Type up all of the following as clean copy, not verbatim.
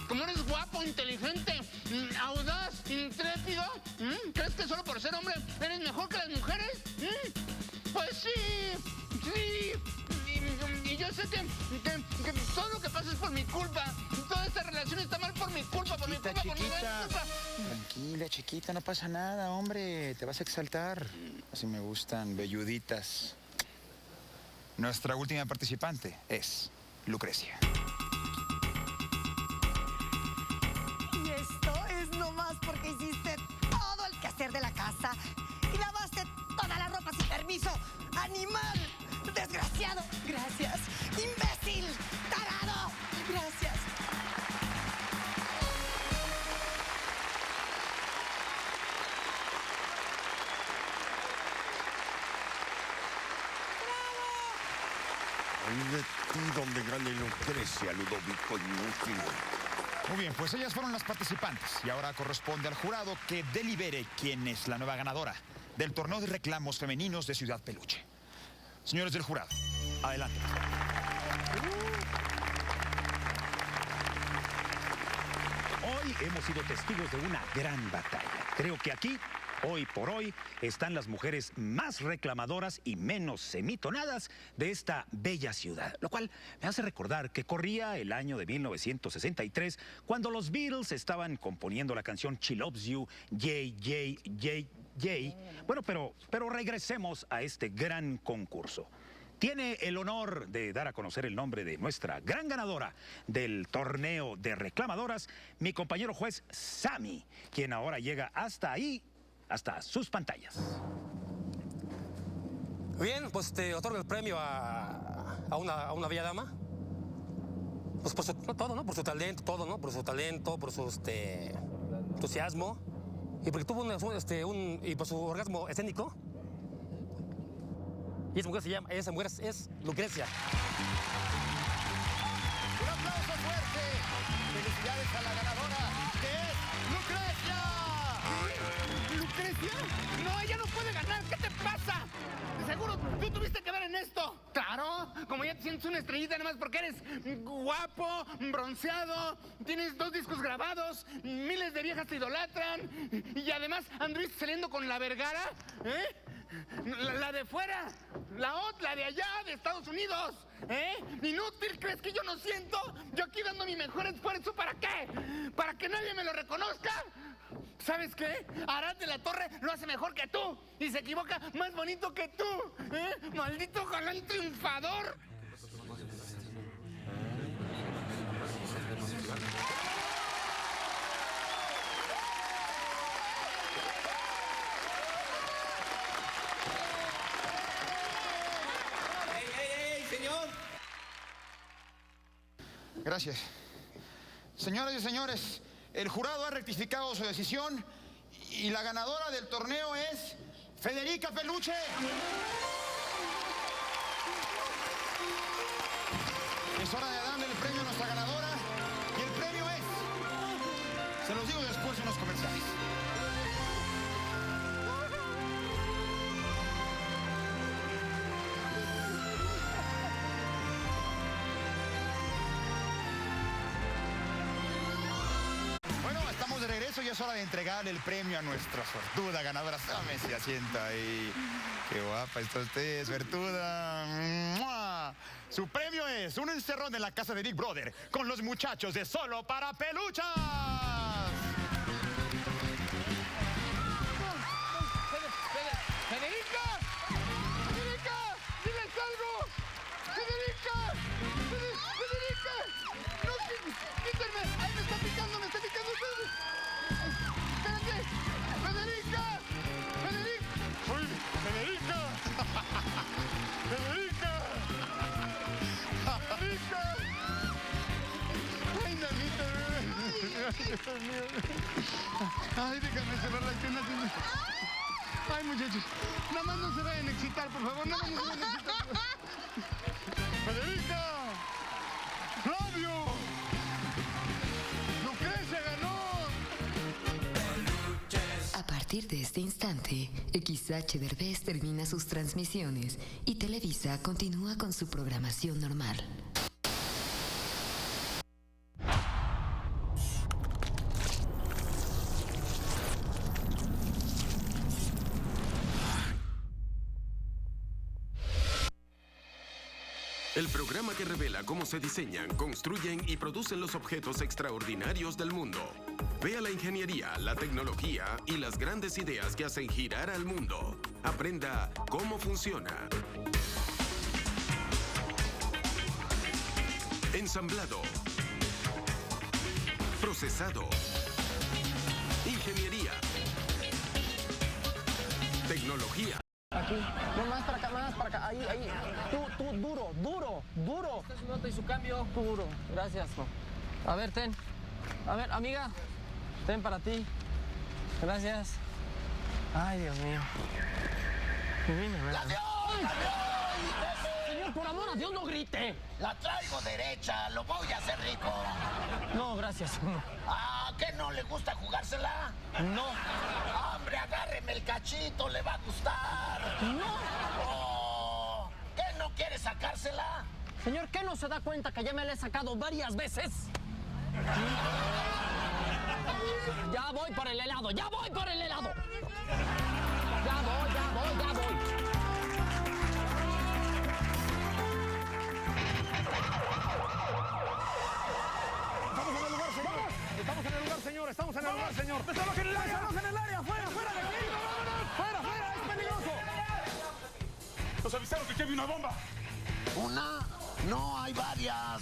como eres guapo, inteligente, audaz, intrépido, ¿crees que solo por ser hombre eres mejor que las mujeres? Pues sí. Y yo sé que todo lo que pasa es por mi culpa. Toda esta relación está mal por mi culpa, por mi culpa. Tranquila, chiquita, no pasa nada, hombre. Te vas a exaltar. Así me gustan, velluditas. Nuestra última participante es Lucrecia. Y esto es nomás porque hiciste todo el quehacer de la casa y lavaste toda la ropa sin permiso. ¡Animal! ¡Desgraciado! ¡Gracias! ¡Imbécil! ¡Tarado! ¡Gracias! De ti donde gane Lucrecia, Ludovico inútil. Muy bien, pues ellas fueron las participantes y ahora corresponde al jurado que delibere quién es la nueva ganadora del torneo de reclamos femeninos de Ciudad Peluche. Señores del jurado, adelante. Hoy hemos sido testigos de una gran batalla. Creo que aquí, hoy por hoy, están las mujeres más reclamadoras y menos semitonadas de esta bella ciudad. Lo cual me hace recordar que corría el año de 1963, cuando los Beatles estaban componiendo la canción She Loves You, Yay, Yay, Yay, Yay. Bueno, pero regresemos a este gran concurso. Tiene el honor de dar a conocer el nombre de nuestra gran ganadora del torneo de reclamadoras, mi compañero juez Sammy, quien ahora llega hasta ahí, hasta sus pantallas. Bien, pues te otorgo el premio a una bella dama. Pues por su, todo, ¿no? Por su talento, todo, ¿no? Por su talento, por su entusiasmo. Y porque tuvo y por su orgasmo escénico. Y esa mujer es Lucrecia. Un aplauso fuerte. Felicidades a la ganadora, que es Lucrecia. ¿Lucrecia? No, ella no puede ganar. ¿Qué te pasa? Seguro tú tuviste que ver en esto. Claro, como ya te sientes una estrellita nada más porque eres guapo, bronceado, tienes 2 discos grabados, miles de viejas te idolatran y además anduviste saliendo con la Vergara, ¿eh? La de fuera, la de allá, de Estados Unidos, ¿eh? Inútil, ¿crees que yo no siento? Yo aquí dando mi mejor esfuerzo, ¿para qué? ¿Para que nadie me lo reconozca? ¿Sabes qué? Arad de la Torre lo hace mejor que tú y se equivoca más bonito que tú, ¿eh? Maldito galán triunfador. Gracias. Señoras y señores, el jurado ha rectificado su decisión y la ganadora del torneo es Federica Peluche. Es hora de darle el premio a nuestra ganadora y el premio es... Se los digo después de unos comerciales. De regreso y es hora de entregarle el premio a nuestra suertuda ganadora. Dame si asienta ahí. Qué guapa está usted, suertuda. ¡Mua! Su premio es un encerrón en la casa de Big Brother con los muchachos de Solo para Peluchas. ¡Federica! ¡Federica! ¡Diles algo! ¡Federica! ¡Federica! ¡No, quítenme! ¡Ay, me está picando! ¡Espérate! ¡Federica! ¡Federica! ¡Uy! ¡Federica! ¡Federica! ¡Federica! ¡Ay, nanita! ¡Ay, Dios mío! ¡Ay, déjame cerrar la tienda! ¡Ay, muchachos! Nada más no se vayan a excitar, por favor. Nada más no se vayan a excitar. ¡Federica! ¡Flavio! ¡Lucrecia ganó! A partir de este instante, XH Derbez termina sus transmisiones y Televisa continúa con su programación normal. El programa que revela cómo se diseñan, construyen y producen los objetos extraordinarios del mundo. Vea la ingeniería, la tecnología y las grandes ideas que hacen girar al mundo. Aprenda cómo funciona. Ensamblado. Procesado. Ingeniería. Tecnología. Aquí, no, más para acá, ahí, tú, duro. Está su nota y su cambio. Duro, gracias. A ver, ten. A ver, amiga, ten para ti. Gracias. Ay, Dios mío. Señor, por amor a Dios, no grite. La traigo derecha, lo voy a hacer rico. No, gracias. Ah, ¿qué no le gusta jugársela? No. Hombre, agárreme el cachito, le va a gustar. No. Oh, ¿qué no quiere sacársela? Señor, ¿qué no se da cuenta que ya me la he sacado varias veces? Ya voy por el helado. Ya voy. Estamos en el lugar, señor. Estamos en el lugar, señor. Estamos en el área. Fuera de aquí. Fuera, es peligroso. Nos avisaron que aquí había una bomba. ¿Una? No, hay varias.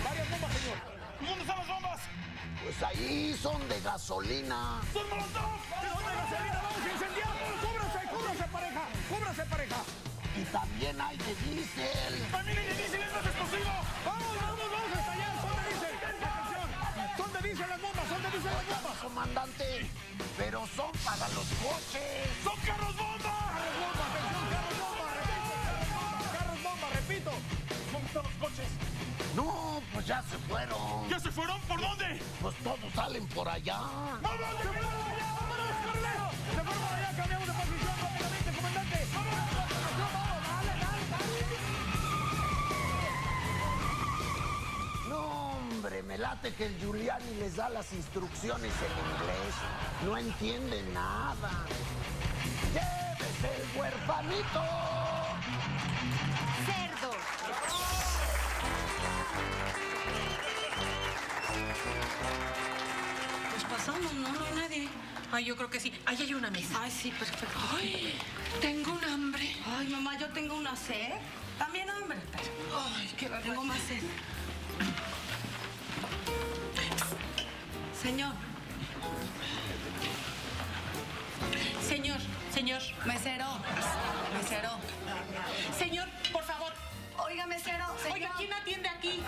Varias bombas, señor. ¿Dónde están las bombas? Pues ahí son de gasolina. ¡Son molotov! ¡Son de gasolina! ¡Vamos a incendiar! ¡Cúbrase, pareja! Y también hay de diésel. ¡También hay de diésel, es más explosivo! ¡Vamos a estallar! ¡Son de diésel! ¡Atención! ¡Son de diésel las bombas! Comandante, pero son para los coches. ¡Son carros bomba! ¡Carros bomba! Repito. ¿Dónde están los coches? No, pues ya se fueron. ¿Ya se fueron? ¿Por dónde? Pues todos salen por allá. ¡Vámonos! ¡Se fueron para allá! ¡Cambiamos de posición rápidamente, comandante! ¡Vamos! No, hombre, me late que el Giuliani les da las instrucciones en inglés. No entienden nada. ¡Llévese el huerfanito! Cerdo. Pues pasamos, ¿no? No hay nadie. Ay, yo creo que sí. Ahí hay una mesa. Ay, sí, perfecto. Ay, tengo un hambre. Ay, mamá, yo tengo una sed. También hambre. Ay, qué barbaridad. Tengo más sed. Señor. Señor. Mesero. Señor, por favor. Oiga, mesero. Señor. Oiga, ¿quién atiende aquí?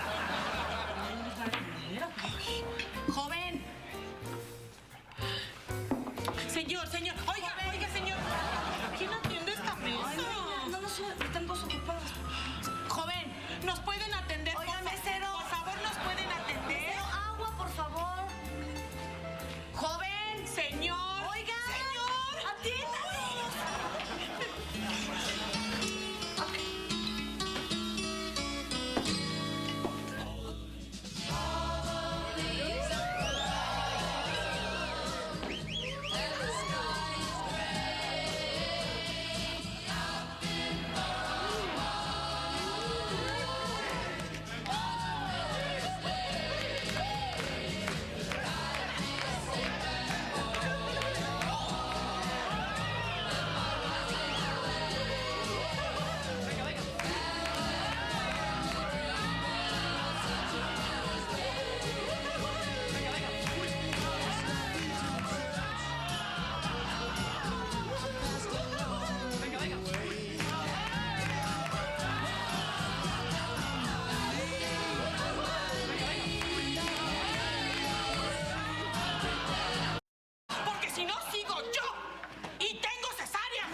Joven. Señor. Oiga, señor. ¿Quién atiende esta mesa? Ay, niña, no soy, tengo ocupadas. Joven, ¿nos pueden atender? Oiga, mesero. Por favor, ¿nos pueden atender? Mesero, agua, por favor. Joven, señor. Oiga. Señor. Atiéndame. Porque si no, sigo yo. Y tengo cesárea.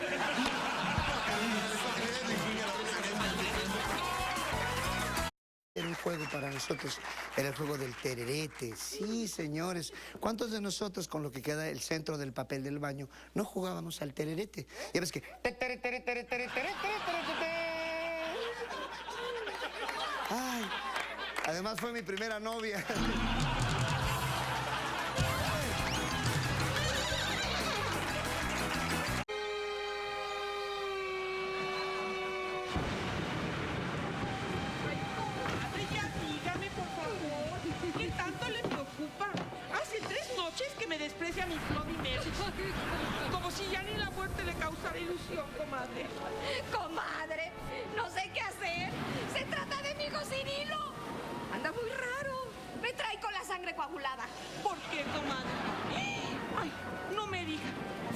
Era un juego para nosotros, era el juego del tererete. Sí, señores. ¿Cuántos de nosotros, con lo que queda el centro del papel del baño, no jugábamos al tererete? Ya ves que... Ay, además fue mi primera novia. parece a mi Floyd Mercy. Como si ya ni la muerte le causara ilusión, comadre. Comadre, no sé qué hacer. Se trata de mi hijo Cirilo. Anda muy raro. Me trae con la sangre coagulada. ¿Por qué, comadre? Ay, no me diga.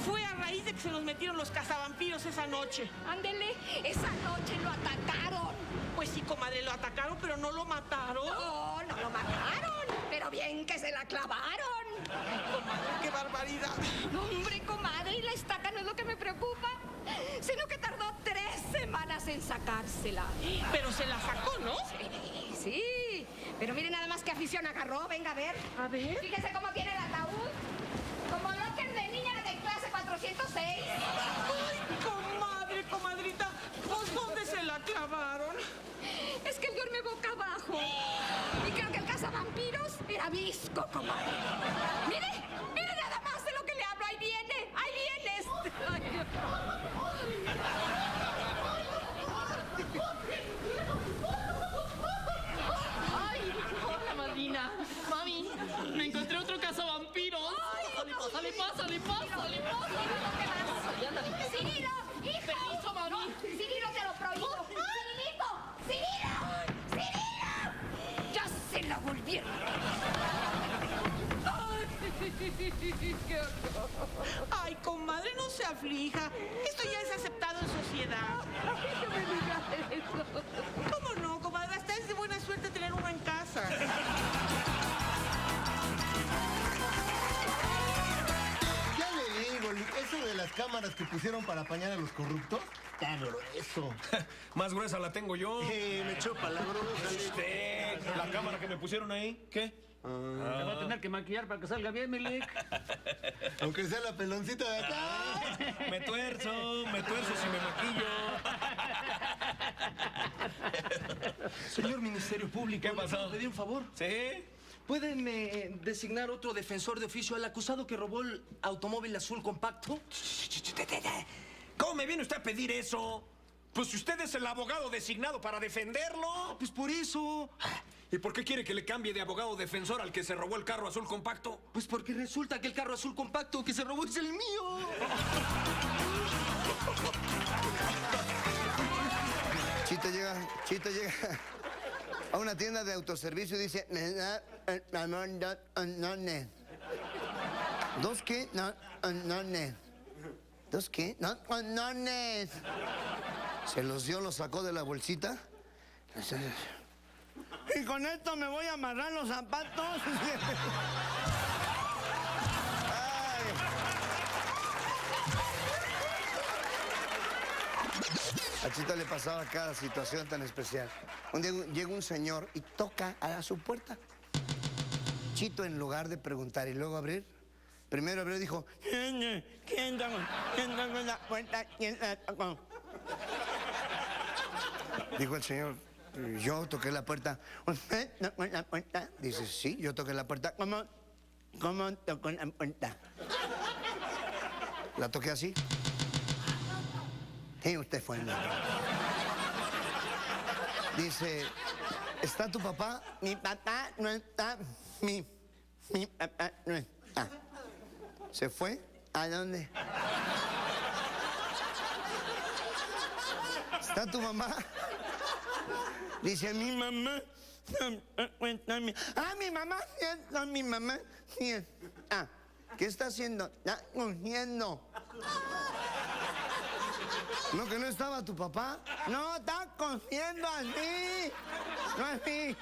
Fue a raíz de que se nos metieron los cazavampiros esa noche. Ándele, esa noche lo atacaron. Pues sí, comadre, lo atacaron, pero no lo mataron. No, no lo mataron. Pero bien que se la clavaron. Comadre, qué barbaridad. No, hombre, comadre, y la estaca no es lo que me preocupa, sino que tardó 3 semanas en sacársela. Pero se la sacó, ¿no? Sí, sí. Pero mire nada más qué afición agarró. Venga a ver. A ver. Fíjese cómo tiene el ataúd. Como locker de niña de clase 406. Ay, comadrita, ¿pues dónde se la clavaron? Es que él duerme boca abajo. Y creo que el cazavampiros era visco, comadre. Mire nada más de lo que le hablo. Ahí viene. Ay, hola, madrina. Mami, me encontré otro cazavampiros. Pásale. ¡Cirilo! ¡Hijo! Permiso, mami. No, ¡Cirilo, te lo prohíbo! ¡Cirilo! ¡Ya se la volvieron! Ay, comadre, no se aflija. Esto ya es aceptado en sociedad. No me digas eso. ¿Cómo no, comadre? Hasta es de buena suerte tener uno en casa. Ya le digo, eso de las cámaras que pusieron para apañar a los corruptos, está grueso. Más gruesa la tengo yo. Me chupa la gruesa. La cámara que me pusieron ahí, ¿qué? Te va a tener que maquillar para que salga bien, Milik. Aunque sea la peloncita de acá. Me tuerzo si me maquillo. Señor Ministerio Público, ¿Qué pasó? ¿puedo pedir un favor? ¿Sí? ¿Pueden designar otro defensor de oficio al acusado que robó el automóvil azul compacto? ¿Cómo me viene usted a pedir eso? Pues si usted es el abogado designado para defenderlo. Pues por eso. ¿Y por qué quiere que le cambie de abogado defensor al que se robó el carro azul compacto? Pues porque resulta que el carro azul compacto que se robó es el mío. Chito llega a una tienda de autoservicio y dice, me da ¿dos qué? ¿Dos qué? Se los dio, los sacó de la bolsita. Y con esto me voy a amarrar los zapatos. A Chito le pasaba cada situación tan especial. Un día llega un señor y toca a su puerta. Chito, en lugar de preguntar y luego abrir, primero abrió y dijo, ¿Quién tocó la puerta? ¿Quién la tocó? Dijo el señor, yo toqué la puerta. ¿Usted tocó la puerta? Dice, sí, yo toqué la puerta. ¿Cómo tocó la puerta? La toqué así. Sí, usted fue el ladrón. Dice, ¿está tu papá? Mi papá no está. Mi papá no está. ¿Se fue? ¿A dónde? ¿Está tu mamá? Dice, mi mamá. Mi mamá sí está, mi mamá sí está. ¿Qué está haciendo? Está cogiendo. ¿No que no estaba tu papá? No, está cogiendo así. No así.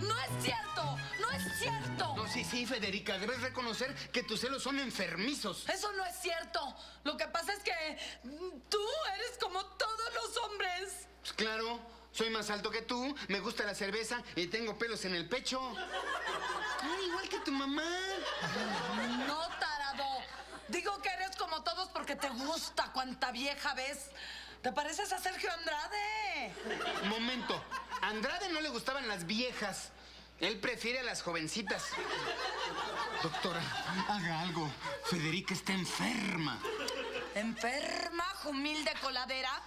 ¡No es cierto! ¡No es cierto! No, sí, Federica, debes reconocer que tus celos son enfermizos. Eso no es cierto. Lo que pasa es que tú eres como todos los hombres. Pues claro, soy más alto que tú, me gusta la cerveza y tengo pelos en el pecho. Igual que tu mamá. No, tarado. Digo que eres como todos porque te gusta cuanta vieja ves. ¿Te pareces a Sergio Andrade? Momento. A Andrade no le gustaban las viejas. Él prefiere a las jovencitas. Doctora, haga algo. Federica está enferma. ¿Enferma, humilde coladera?